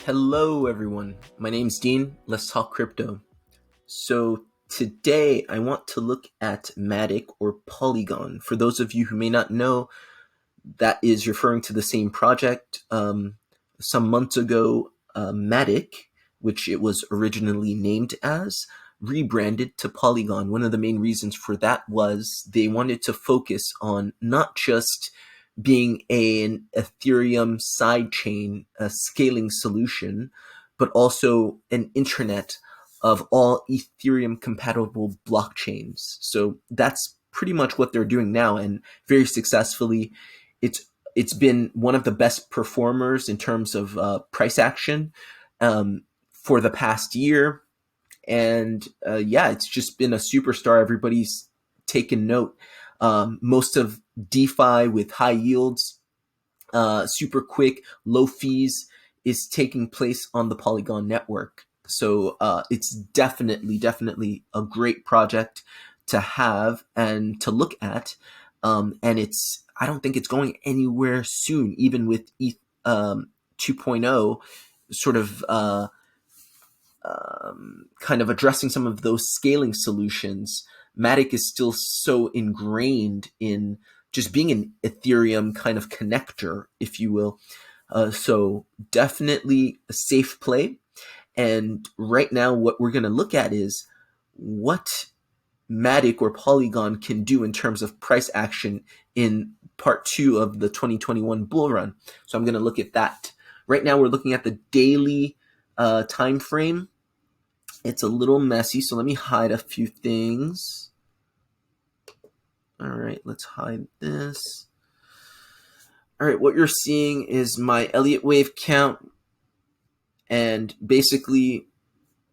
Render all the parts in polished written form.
Hello, everyone. My name's Dean. Let's talk crypto. So, today I want to look at MATIC or POLYGON. For those of you who may not know, that is referring to the same project. Some months ago, MATIC, which it was originally named as, rebranded to POLYGON. One of the main reasons for that was they wanted to focus on not just being an Ethereum sidechain, a scaling solution, but also an intranet of all Ethereum compatible blockchains. So that's pretty much what they're doing now, and very successfully. It's been one of the best performers in terms of price action for the past year, and it's just been a superstar. Everybody's taken note. Most of DeFi with high yields, super quick, low fees is taking place on the Polygon network. So it's definitely a great project to have and to look at. And I don't think it's going anywhere soon, even with ETH 2.0 sort of kind of addressing some of those scaling solutions. MATIC is still so ingrained in just being an Ethereum kind of connector, if you will. So definitely a safe play. And right now, what we're going to look at is what MATIC or Polygon can do in terms of price action in part 2 of the 2021 bull run. So I'm going to look at that. Right now, we're looking at the daily time frame. It's a little messy, so let me hide a few things. All right, let's hide this. All right, what you're seeing is my Elliott Wave count, and basically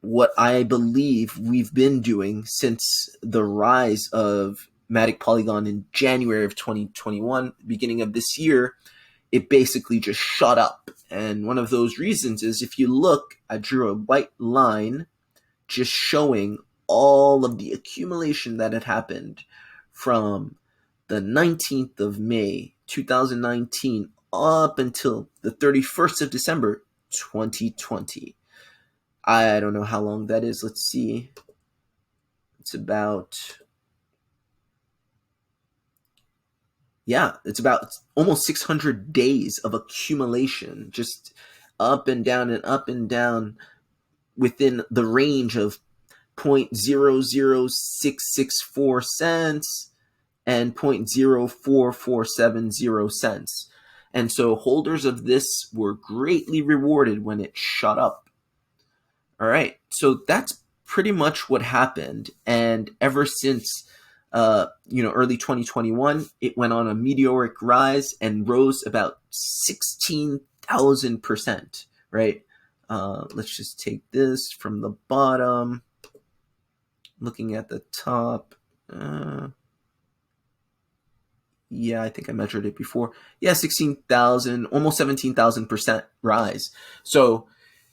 what I believe we've been doing since the rise of MATIC Polygon in January of 2021, beginning of this year. It basically just shot up. And one of those reasons is, if you look, I drew a white line just showing all of the accumulation that had happened from the 19th of May, 2019, up until the 31st of December, 2020. I don't know how long that is. Let's see. It's about almost 600 days of accumulation, just up and down and up and down within the range of 0.000664 cents and 0.04470 cents. And so holders of this were greatly rewarded when it shot up. All right, so that's pretty much what happened. And ever since early 2021, it went on a meteoric rise and rose about 16,000%, right? Let's just take this from the bottom, looking at the top. I think I measured it before. 16,000, almost 17,000% rise. So,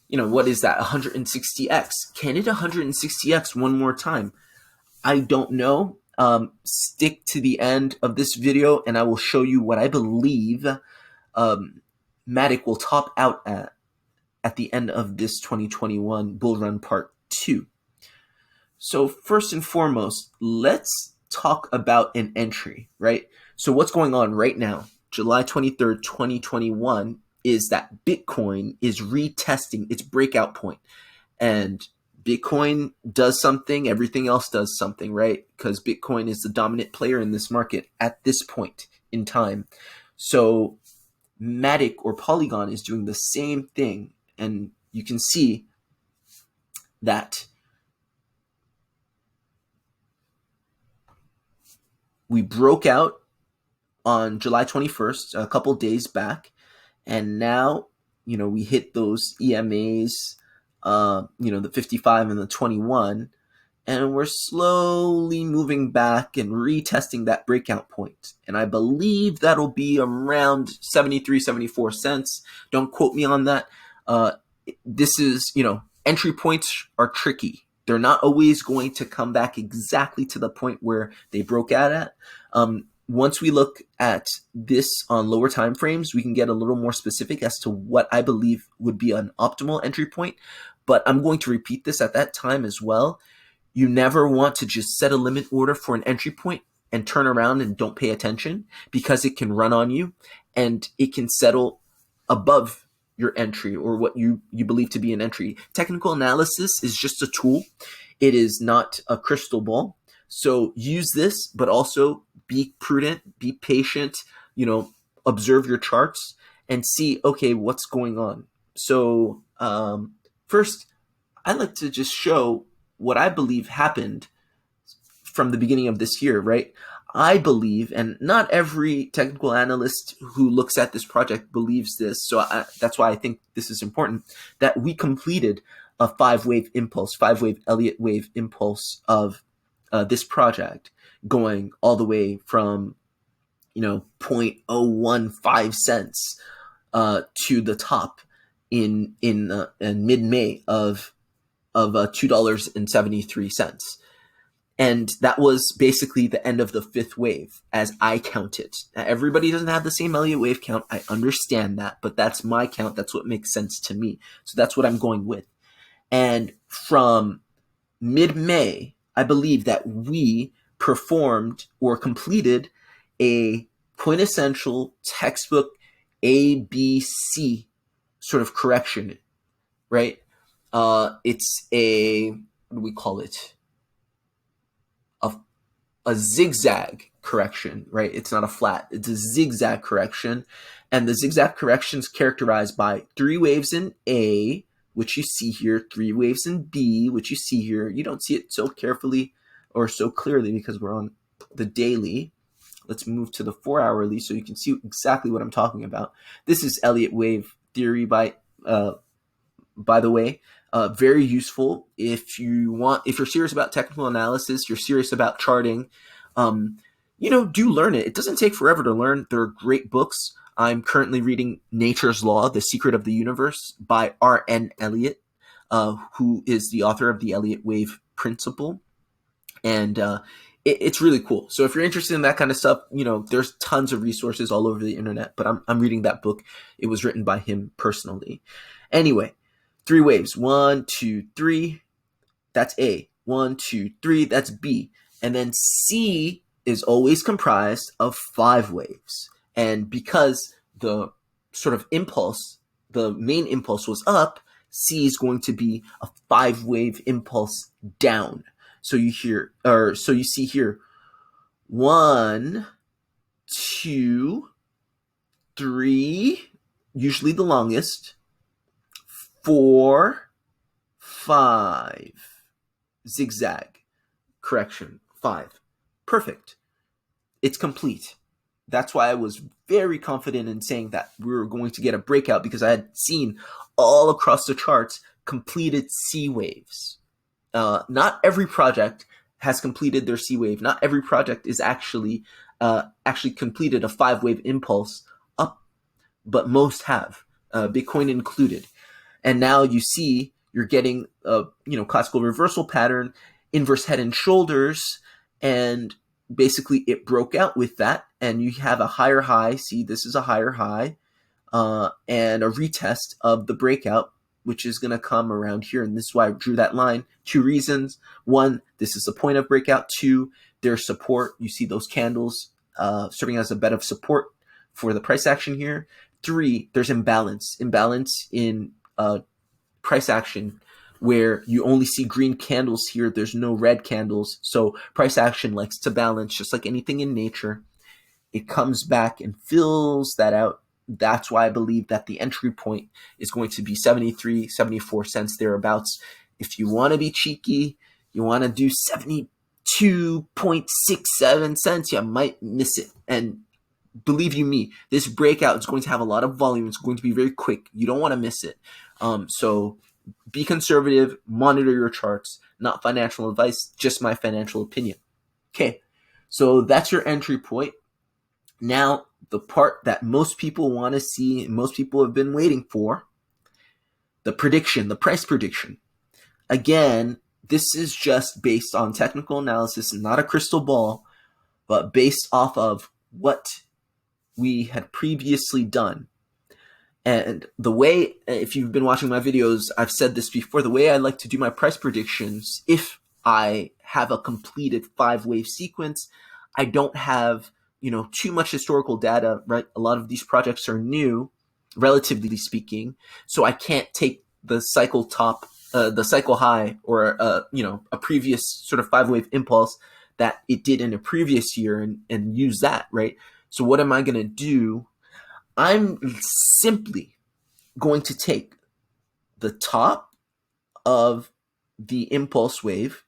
what is that? 160x. Can it 160x one more time? I don't know. Stick to the end of this video and I will show you what I believe MATIC will top out at the end of this 2021 bull run part 2. So first and foremost, let's talk about an entry, right? So what's going on right now, July 23rd, 2021, is that Bitcoin is retesting its breakout point. And Bitcoin does something, everything else does something, right? Because Bitcoin is the dominant player in this market at this point in time. So MATIC or Polygon is doing the same thing. And you can see that we broke out on July 21st, a couple days back, and now, we hit those EMAs, the 55 and the 21, and we're slowly moving back and retesting that breakout point. And I believe that'll be around 73, 74 cents. Don't quote me on that. This is, entry points are tricky. They're not always going to come back exactly to the point where they broke out at. once we look at this on lower time frames, we can get a little more specific as to what I believe would be an optimal entry point. But I'm going to repeat this at that time as well. You never want to just set a limit order for an entry point and turn around and don't pay attention, because it can run on you and it can settle above your entry or what you believe to be an entry. Technical analysis is just a tool. It is not a crystal ball. So use this, but also be prudent, be patient, observe your charts and see, okay, what's going on. So first, I'd like to just show what I believe happened from the beginning of this year, right? I believe, and not every technical analyst who looks at this project believes this, so that's why I think this is important, that we completed a five-wave Elliott Wave impulse of this project, going all the way from 0.015 cents to the top in mid-May of $2.73. And that was basically the end of the fifth wave, as I count it. Now, everybody doesn't have the same Elliott Wave count. I understand that, but that's my count. That's what makes sense to me. So that's what I'm going with. And from mid-May, I believe that we performed or completed a quintessential textbook ABC sort of correction, right? It's a, what do we call it? A zigzag correction, right? It's not a flat, it's a zigzag correction. And the zigzag correction is characterized by 3 waves in A, which you see here, 3 waves in B, which you see here. You don't see it so carefully or so clearly because we're on the daily. Let's move to the 4-hourly so you can see exactly what I'm talking about. This is Elliott Wave theory, by the way. Very useful if you're serious about technical analysis, you're serious about charting, do learn it. It doesn't take forever to learn. There are great books. I'm currently reading Nature's Law, The Secret of the Universe by R.N. Elliott, who is the author of the Elliott Wave Principle. And it's really cool. So if you're interested in that kind of stuff, there's tons of resources all over the internet, but I'm reading that book. It was written by him personally. Anyway, 3 waves, 1, 2, 3, that's A. 1, 2, 3, that's B. And then C is always comprised of 5 waves. And because the sort of impulse, the main impulse was up, C is going to be a 5-wave impulse down. So you see here, 1, 2, 3, usually the longest, 4, 5, zigzag, correction, 5. Perfect. It's complete. That's why I was very confident in saying that we were going to get a breakout, because I had seen all across the charts completed C waves. Not every project has completed their C wave. Not every project is actually completed a 5-wave impulse up, but most have, Bitcoin included. And now you see you're getting a classical reversal pattern, inverse head and shoulders, and basically it broke out with that, and you have a higher high. See, this is a higher high, and a retest of the breakout, which is going to come around here. And this is why I drew that line. 2 reasons. 1, this is the point of breakout. 2, there's support. You see those candles serving as a bed of support for the price action here. 3, there's imbalance in price action, where you only see green candles here. There's no red candles. So price action likes to balance, just like anything in nature. It comes back and fills that out. That's why I believe that the entry point is going to be 73, 74 cents thereabouts. If you want to be cheeky, you want to do 72.67 cents, you might miss it. And believe you me, this breakout is going to have a lot of volume. It's going to be very quick. You don't want to miss it. So be conservative, monitor your charts, not financial advice, just my financial opinion. Okay, so that's your entry point. Now, the part that most people want to see, and most people have been waiting for, the prediction, the price prediction. Again, this is just based on technical analysis, not a crystal ball, but based off of what we had previously done. And the way, if you've been watching my videos, I've said this before, the way I like to do my price predictions, if I have a completed 5-wave sequence, I don't have, too much historical data, right? A lot of these projects are new, relatively speaking, so I can't take the cycle top, the cycle high, or, a previous sort of 5-wave impulse that it did in a previous year and use that, right? So what am I going to do? I'm simply going to take the top of the impulse wave,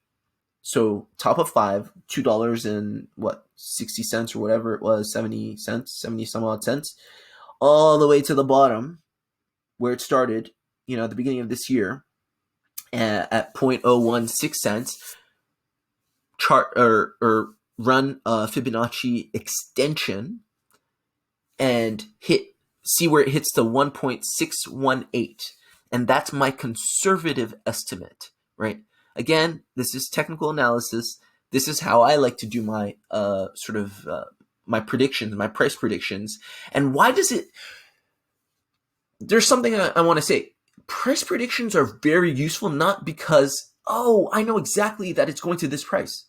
so top of 5, $2 and 60 cents or whatever it was, 70 cents, 70 some odd cents, all the way to the bottom where it started, at the beginning of this year at 0.016 cents, chart or run a Fibonacci extension and see where it hits to 1.618. And that's my conservative estimate, right? Again, this is technical analysis. This is how I like to do my my predictions, my price predictions. And why does it? There's something I want to say. Price predictions are very useful, not because, I know exactly that it's going to this price.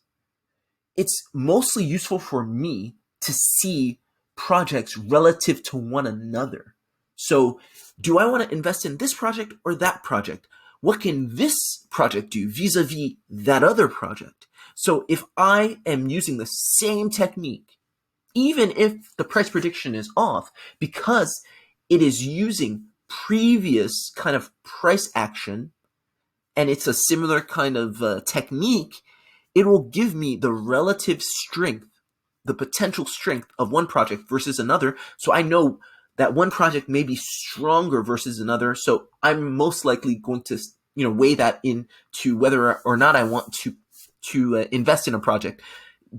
It's mostly useful for me to see projects relative to one another. So do I want to invest in this project or that project? What can this project do vis-a-vis that other project? So if I am using the same technique, even if the price prediction is off, because it is using previous kind of price action and it's a similar kind of technique, it will give me the relative strength, the potential strength of one project versus another. So I know that one project may be stronger versus another. So I'm most likely going to, weigh that into whether or not I want to invest in a project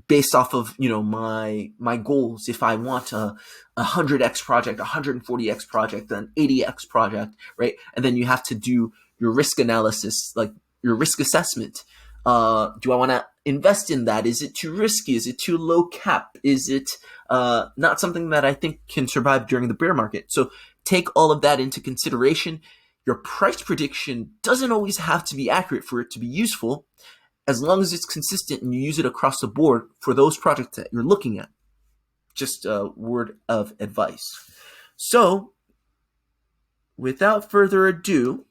based off of, my goals. If I want a 100x project, a 140x project, an 80x project, right? And then you have to do your risk analysis, like your risk assessment. Do I want to invest in that? Is it too risky? Is it too low cap? Is it not something that I think can survive during the bear market? So take all of that into consideration. Your price prediction doesn't always have to be accurate for it to be useful, as long as it's consistent and you use it across the board for those projects that you're looking at. Just a word of advice. So without further ado,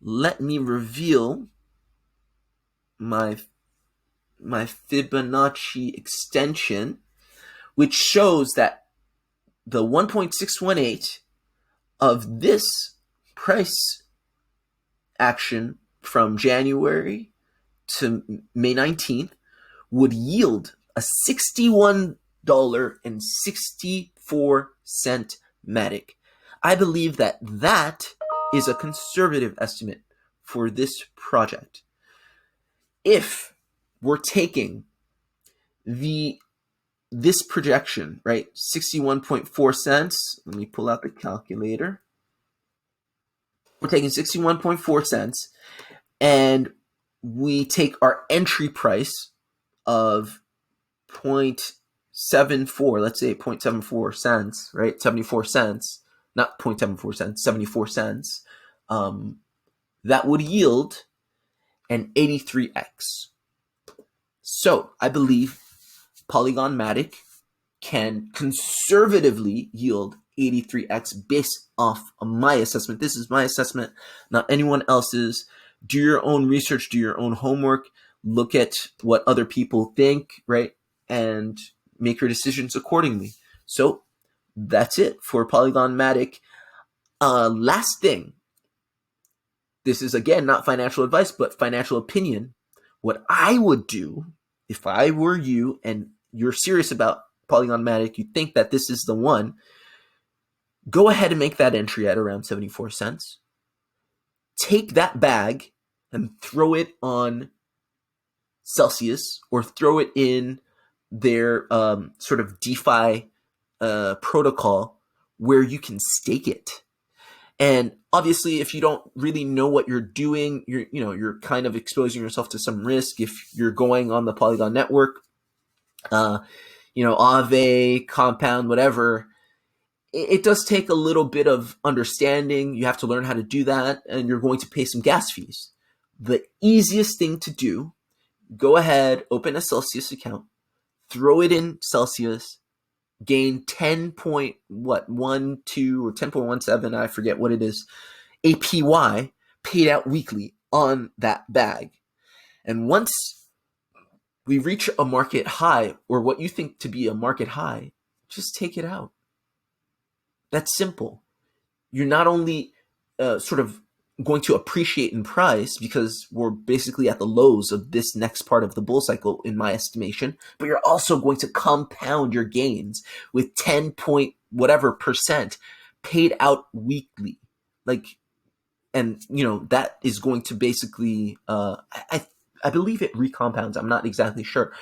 let me reveal my Fibonacci extension, which shows that the 1.618 of this price action from January to May 19th would yield a $61.64 MATIC. I believe that is a conservative estimate for this project. If we're taking this projection, right, 61.4 cents, let me pull out the calculator. We're taking 61.4 cents and we take our entry price of 0.74, let's say 0.74 cents, right? 74 cents, not 0.74 cents, 74 cents. That would yield an 83x. So I believe Polygon MATIC can conservatively yield 83x based off of my assessment. This is my assessment, not anyone else's. Do your own research, do your own homework, look at what other people think, right? And make your decisions accordingly. So that's it for Polygon MATIC. Last thing, this is again not financial advice, but financial opinion. What I would do if I were you and you're serious about Polygon MATIC, you think that this is the one, go ahead and make that entry at around 74 cents. Take that bag and throw it on Celsius or throw it in their sort of DeFi protocol where you can stake it. And obviously, if you don't really know what you're doing, you're kind of exposing yourself to some risk. If you're going on the Polygon network, uh, Aave, Compound, whatever. It does take a little bit of understanding. You have to learn how to do that, and you're going to pay some gas fees. The easiest thing to do, go ahead, open a Celsius account, throw it in Celsius, gain 10.12 or 10.17, I forget what it is, APY paid out weekly on that bag. And once we reach a market high, or what you think to be a market high, just take it out. That's simple. You're not only sort of going to appreciate in price because we're basically at the lows of this next part of the bull cycle, in my estimation, but you're also going to compound your gains with 10 point whatever percent paid out weekly. And that is going to basically, I believe it recompounds. I'm not exactly sure,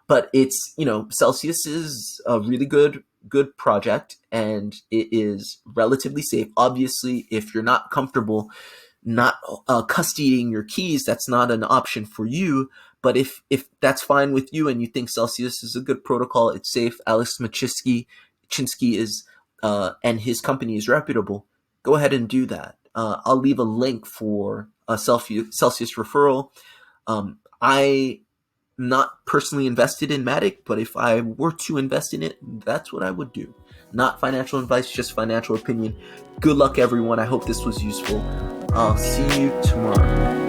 but it's, Celsius is a really good project, and it is relatively safe. Obviously, if you're not comfortable not custodying your keys, that's not an option for you. But if that's fine with you and you think Celsius is a good protocol, it's safe, Alex Machinsky is and his company is reputable, go ahead and do that. I'll leave a link for a Celsius referral. I not personally invested in MATIC, but if I were to invest in it, that's what I would do. Not financial advice, just financial opinion. Good luck, everyone. I hope this was useful. I'll see you tomorrow.